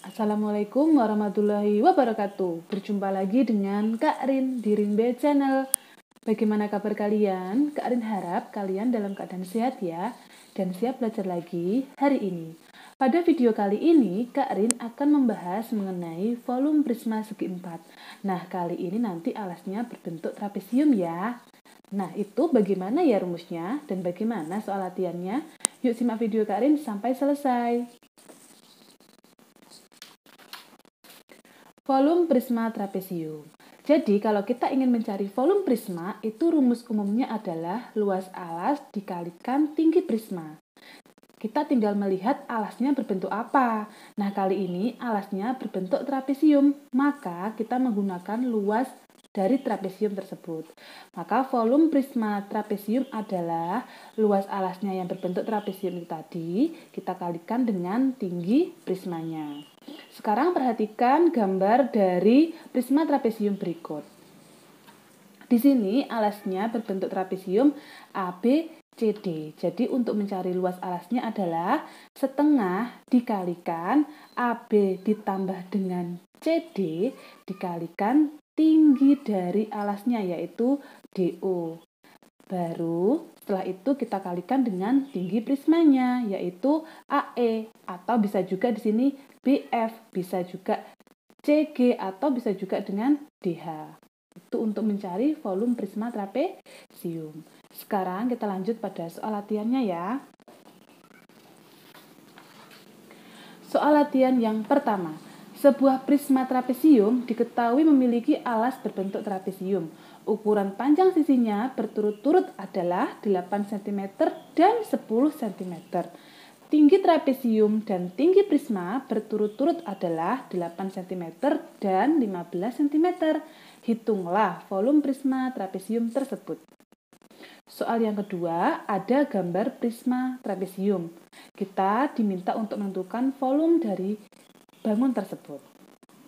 Assalamualaikum warahmatullahi wabarakatuh. Berjumpa lagi dengan Kak Rin di Rinbe Channel. Bagaimana kabar kalian? Kak Rin harap kalian dalam keadaan sehat ya dan siap belajar lagi hari ini. Pada video kali ini, Kak Rin akan membahas mengenai volume prisma segi 4. Nah, kali ini nanti alasnya berbentuk trapesium ya. Nah, itu bagaimana ya rumusnya dan bagaimana soal latihannya? Yuk simak video Kak Rin sampai selesai. Volume prisma trapesium. Jadi, kalau kita ingin mencari volume prisma, itu rumus umumnya adalah luas alas dikalikan tinggi prisma. Kita tinggal melihat alasnya berbentuk apa. Nah, kali ini alasnya berbentuk trapesium, maka kita menggunakan luas dari trapesium tersebut. Maka volume prisma trapesium adalah luas alasnya yang berbentuk trapesium itu tadi, kita kalikan dengan tinggi prismanya. Sekarang perhatikan gambar dari prisma trapesium berikut. Di sini alasnya berbentuk trapesium ABCD. Jadi untuk mencari luas alasnya adalah setengah dikalikan AB ditambah dengan CD dikalikan tinggi dari alasnya yaitu DO. Baru setelah itu kita kalikan dengan tinggi prismanya yaitu AE atau bisa juga di sini BF, bisa juga CG atau bisa juga dengan DH. Itu untuk mencari volume prisma trapesium. Sekarang kita lanjut pada soal latihannya ya. Soal latihan yang pertama. Sebuah prisma trapesium diketahui memiliki alas berbentuk trapesium. Ukuran panjang sisinya berturut-turut adalah 8 cm dan 10 cm. Tinggi trapesium dan tinggi prisma berturut-turut adalah 8 cm dan 15 cm. Hitunglah volume prisma trapesium tersebut. Soal yang kedua, ada gambar prisma trapesium. Kita diminta untuk menentukan volume dari bangun tersebut.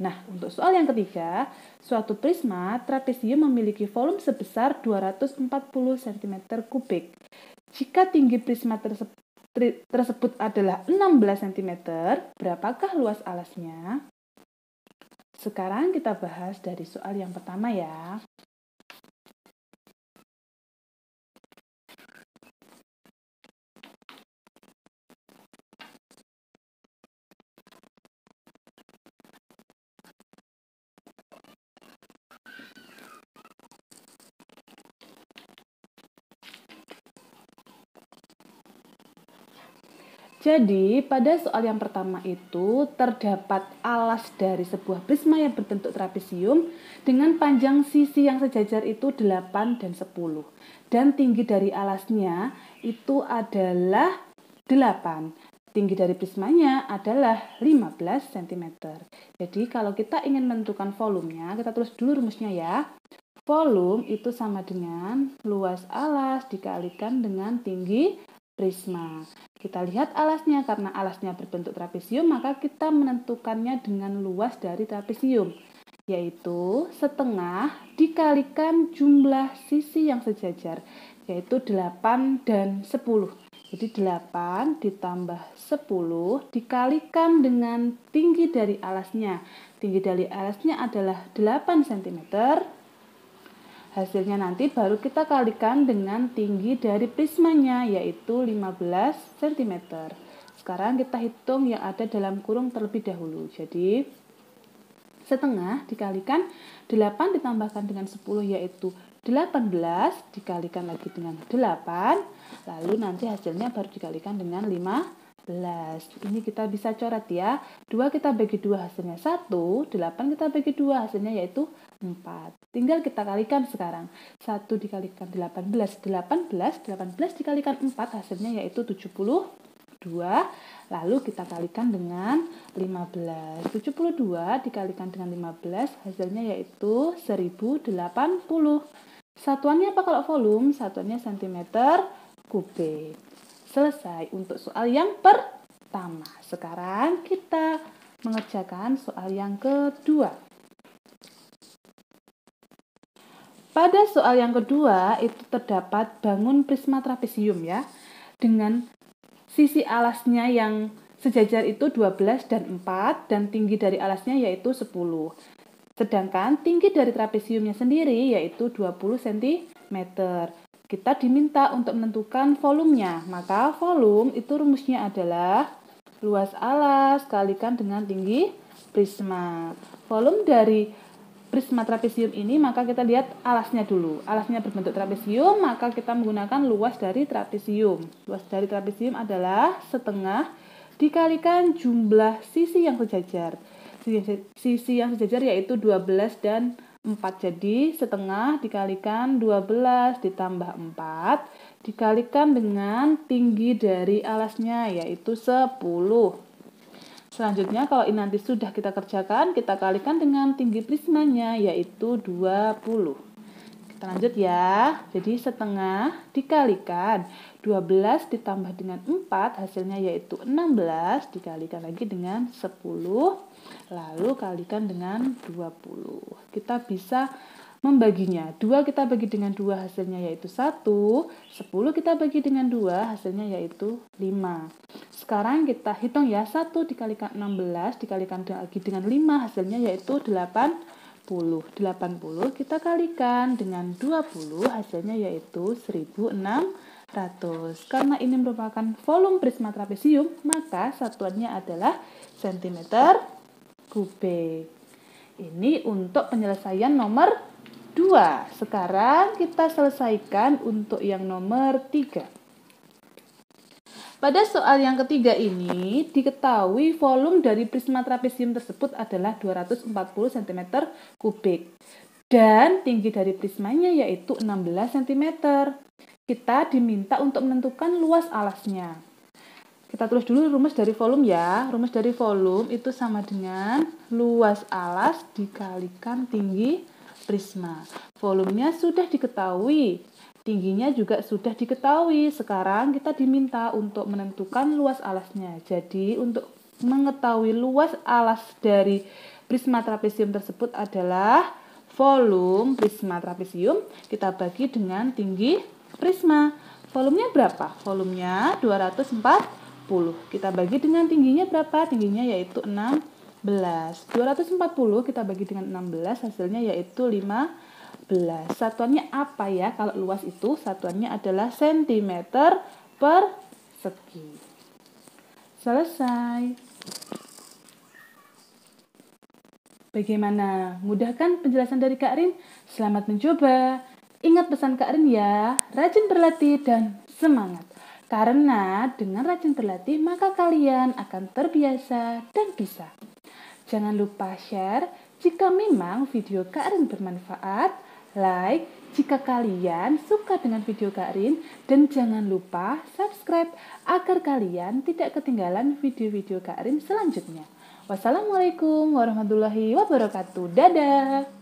Nah, untuk soal yang ketiga, suatu prisma trapesium memiliki volume sebesar 240 cm3. Jika tinggi prisma tersebut adalah 16 cm, berapakah luas alasnya? Sekarang kita bahas dari soal yang pertama ya. Jadi, pada soal yang pertama itu terdapat alas dari sebuah prisma yang berbentuk trapesium dengan panjang sisi yang sejajar itu 8 dan 10. Dan tinggi dari alasnya itu adalah 8. Tinggi dari prismanya adalah 15 cm. Jadi, kalau kita ingin menentukan volumenya, kita tulis dulu rumusnya ya. Volume itu sama dengan luas alas dikalikan dengan tinggi prisma. Kita lihat alasnya, karena alasnya berbentuk trapesium, maka kita menentukannya dengan luas dari trapesium, yaitu setengah dikalikan jumlah sisi yang sejajar, yaitu 8 dan 10. Jadi 8 ditambah 10 dikalikan dengan tinggi dari alasnya. Tinggi dari alasnya adalah 8 cm. Hasilnya nanti baru kita kalikan dengan tinggi dari prismanya, yaitu 15 cm. Sekarang kita hitung yang ada dalam kurung terlebih dahulu. Jadi, setengah dikalikan 8 ditambahkan dengan 10, yaitu 18, dikalikan lagi dengan 8, lalu nanti hasilnya baru dikalikan dengan 15. Ini kita bisa coret ya. 2 kita bagi 2 hasilnya 1, 8 kita bagi 2 hasilnya yaitu 4. Tinggal kita kalikan sekarang. 1 dikalikan 18, 18 dikalikan 4 hasilnya yaitu 72. Lalu kita kalikan dengan 15. 72 dikalikan dengan 15 hasilnya yaitu 1080. Satuannya apa kalau volume? Satuannya cm3. Selesai untuk soal yang pertama. Sekarang kita mengerjakan soal yang kedua. Pada soal yang kedua itu terdapat bangun prisma trapesium ya, dengan sisi alasnya yang sejajar itu 12 dan 4 dan tinggi dari alasnya yaitu 10. Sedangkan tinggi dari trapesiumnya sendiri yaitu 20 cm. Kita diminta untuk menentukan volumenya. Maka volume itu rumusnya adalah luas alas kalikan dengan tinggi prisma. Volume dari prisma trapesium ini, maka kita lihat alasnya dulu. Alasnya berbentuk trapesium, maka kita menggunakan luas dari trapesium. Luas dari trapesium adalah setengah dikalikan jumlah sisi yang sejajar. Sisi yang sejajar yaitu 12 dan 4. Jadi setengah dikalikan 12 ditambah 4 dikalikan dengan tinggi dari alasnya yaitu 10. Selanjutnya kalau ini nanti sudah kita kerjakan, kita kalikan dengan tinggi prismanya yaitu 20. Kita lanjut ya. Jadi setengah dikalikan 12 ditambah dengan 4 hasilnya yaitu 16 dikalikan lagi dengan 10 lalu kalikan dengan 20. Kita bisa membaginya. 2 kita bagi dengan 2 hasilnya yaitu 1. 10 kita bagi dengan 2 hasilnya yaitu 5. Sekarang kita hitung ya. 1 dikalikan 16 dikalikan lagi dengan 5 hasilnya yaitu 80. 80 kita kalikan dengan 20 hasilnya yaitu 1600. Karena ini merupakan volume prisma trapesium, maka satuannya adalah cm kubik. Ini untuk penyelesaian nomor 2. Sekarang kita selesaikan untuk yang nomor 3. Pada soal yang ketiga ini, diketahui volume dari prisma trapesium tersebut adalah 240 cm kubik. Dan tinggi dari prismanya yaitu 16 cm. Kita diminta untuk menentukan luas alasnya. Kita tulis dulu rumus dari volume ya. Rumus dari volume itu sama dengan luas alas dikalikan tinggi prisma. Volumenya sudah diketahui, tingginya juga sudah diketahui. Sekarang kita diminta untuk menentukan luas alasnya. Jadi untuk mengetahui luas alas dari prisma trapesium tersebut adalah volume prisma trapesium kita bagi dengan tinggi prisma. Volumenya berapa? Volumenya 240. Kita bagi dengan tingginya berapa? Tingginya yaitu 16. 240 kita bagi dengan 16 hasilnya yaitu 15. Satuannya apa ya? Kalau luas itu satuannya adalah cm per segi. Selesai. Bagaimana? Mudah kan penjelasan dari Kak Rin? Selamat mencoba. Ingat pesan Kak Rin ya, rajin berlatih dan semangat. Karena dengan rajin berlatih, maka kalian akan terbiasa dan bisa. Jangan lupa share jika memang video Kak Rin bermanfaat, like jika kalian suka dengan video Kak Rin, dan jangan lupa subscribe agar kalian tidak ketinggalan video-video Kak Rin selanjutnya. Wassalamualaikum warahmatullahi wabarakatuh. Dadah!